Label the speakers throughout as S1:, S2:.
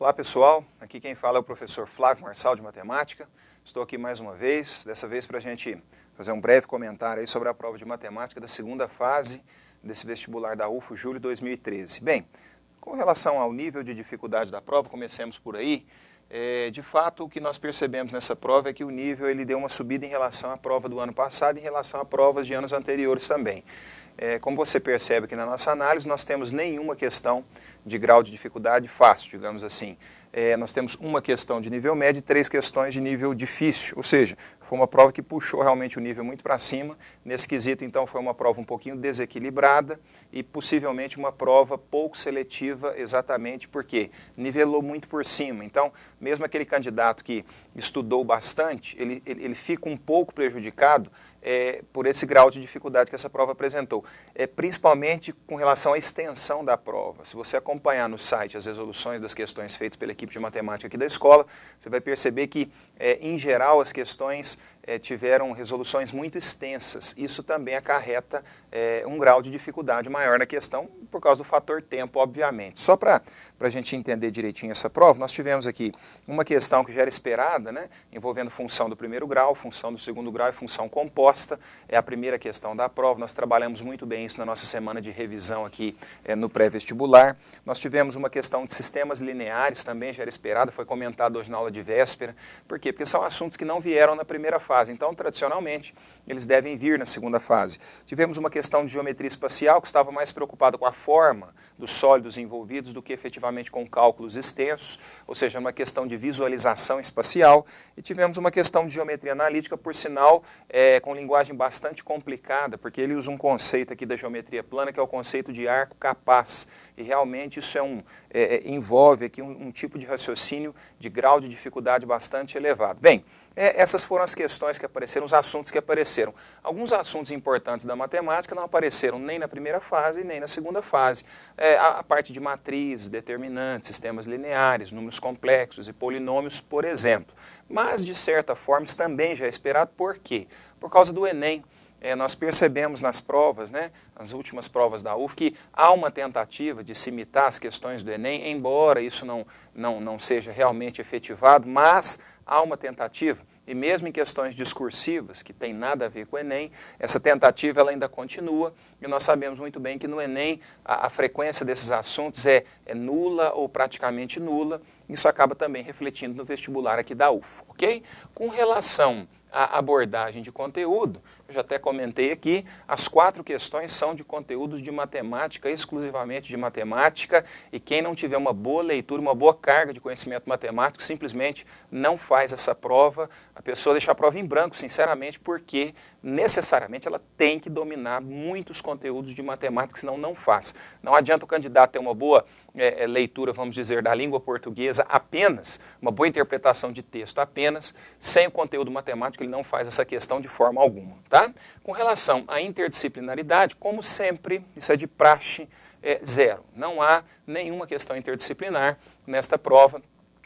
S1: Olá pessoal, aqui quem fala é o professor Flávio Marçal de Matemática. Estou aqui mais uma vez, dessa vez para a gente fazer um breve comentário aí sobre a prova de Matemática da segunda fase desse vestibular da UFO, julho de 2013. Bem, com relação ao nível de dificuldade da prova, comecemos por aí. De fato, o que nós percebemos nessa prova é que o nível ele deu uma subida em relação à prova do ano passado e em relação a provas de anos anteriores também. Como você percebe aqui na nossa análise, nós temos nenhuma questão de grau de dificuldade fácil, digamos assim. Nós temos uma questão de nível médio e 3 questões de nível difícil, ou seja, foi uma prova que puxou realmente o nível muito para cima. Nesse quesito, então, foi uma prova um pouquinho desequilibrada e possivelmente uma prova pouco seletiva, exatamente porque nivelou muito por cima. Então, mesmo aquele candidato que estudou bastante, ele fica um pouco prejudicado por esse grau de dificuldade que essa prova apresentou, principalmente com relação à extensão da prova. Se você acompanhar no site as resoluções das questões feitas pela equipe de matemática aqui da escola, você vai perceber que, em geral, as questões tiveram resoluções muito extensas. Isso também acarreta um grau de dificuldade maior na questão, por causa do fator tempo, obviamente. Só para a gente entender direitinho essa prova, nós tivemos aqui uma questão que já era esperada, né, envolvendo função do primeiro grau, função do segundo grau e função composta. É a primeira questão da prova, nós trabalhamos muito bem isso na nossa semana de revisão aqui no pré-vestibular. Nós tivemos uma questão de sistemas lineares, também já era esperada, foi comentado hoje na aula de véspera. Por quê? Porque são assuntos que não vieram na primeira fase. Então, tradicionalmente, eles devem vir na segunda fase. Tivemos uma questão de geometria espacial, que estava mais preocupada com a forma dos sólidos envolvidos do que efetivamente com cálculos extensos, ou seja, uma questão de visualização espacial. E tivemos uma questão de geometria analítica, por sinal, com linguagem bastante complicada, porque ele usa um conceito aqui da geometria plana, que é o conceito de arco capaz. E realmente isso envolve aqui um tipo de raciocínio de grau de dificuldade bastante elevado. Bem, essas foram as questões que apareceram, os assuntos que apareceram. Alguns assuntos importantes da matemática não apareceram nem na primeira fase nem na segunda fase. A parte de matrizes, determinantes, sistemas lineares, números complexos e polinômios, por exemplo. Mas, de certa forma, isso também já é esperado. Por quê? Por causa do Enem. Nós percebemos nas provas, nas últimas provas da UF, que há uma tentativa de se imitar as questões do Enem, embora isso não seja realmente efetivado, mas há uma tentativa. E mesmo em questões discursivas, que tem nada a ver com o Enem, essa tentativa ela ainda continua, e nós sabemos muito bem que no Enem a frequência desses assuntos é nula ou praticamente nula. Isso acaba também refletindo no vestibular aqui da UF, ok? Com relação à abordagem de conteúdo, eu já até comentei aqui, as 4 questões são de conteúdos de matemática, exclusivamente de matemática, e quem não tiver uma boa leitura, uma boa carga de conhecimento matemático, simplesmente não faz essa prova. A pessoa deixa a prova em branco, sinceramente, porque necessariamente ela tem que dominar muitos conteúdos de matemática, senão não faz. Não adianta o candidato ter uma boa leitura, vamos dizer, da língua portuguesa apenas, uma boa interpretação de texto apenas, sem o conteúdo matemático ele não faz essa questão de forma alguma, tá? Com relação à interdisciplinaridade, como sempre, isso é de praxe zero. Não há nenhuma questão interdisciplinar nesta prova.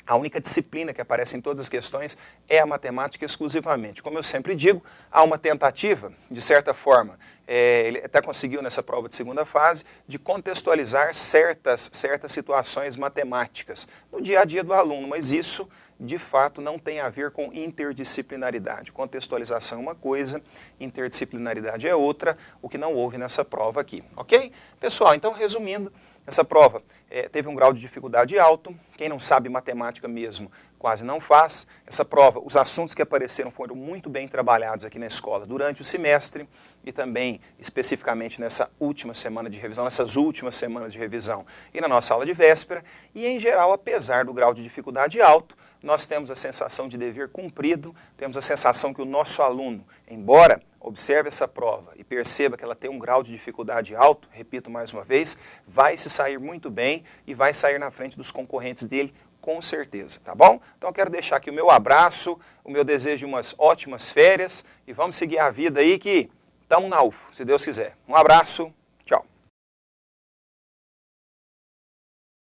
S1: A única disciplina que aparece em todas as questões é a matemática exclusivamente. Como eu sempre digo, há uma tentativa, de certa forma, ele até conseguiu nessa prova de segunda fase, de contextualizar certas situações matemáticas no dia a dia do aluno, mas isso, de fato, não tem a ver com interdisciplinaridade. Contextualização é uma coisa, interdisciplinaridade é outra, o que não houve nessa prova aqui, ok? Pessoal, então, resumindo, essa prova teve um grau de dificuldade alto. Quem não sabe matemática mesmo quase não faz. Essa prova, os assuntos que apareceram foram muito bem trabalhados aqui na escola durante o semestre e também especificamente nessa última semana de revisão, nessas últimas semanas de revisão e na nossa aula de véspera. E em geral, apesar do grau de dificuldade alto, nós temos a sensação de dever cumprido, temos a sensação que o nosso aluno, embora observe essa prova e perceba que ela tem um grau de dificuldade alto, repito mais uma vez, vai se sair muito bem e vai sair na frente dos concorrentes dele com certeza, tá bom? Então eu quero deixar aqui o meu abraço, o meu desejo de umas ótimas férias e vamos seguir a vida aí que estamos na UFO, se Deus quiser. Um abraço.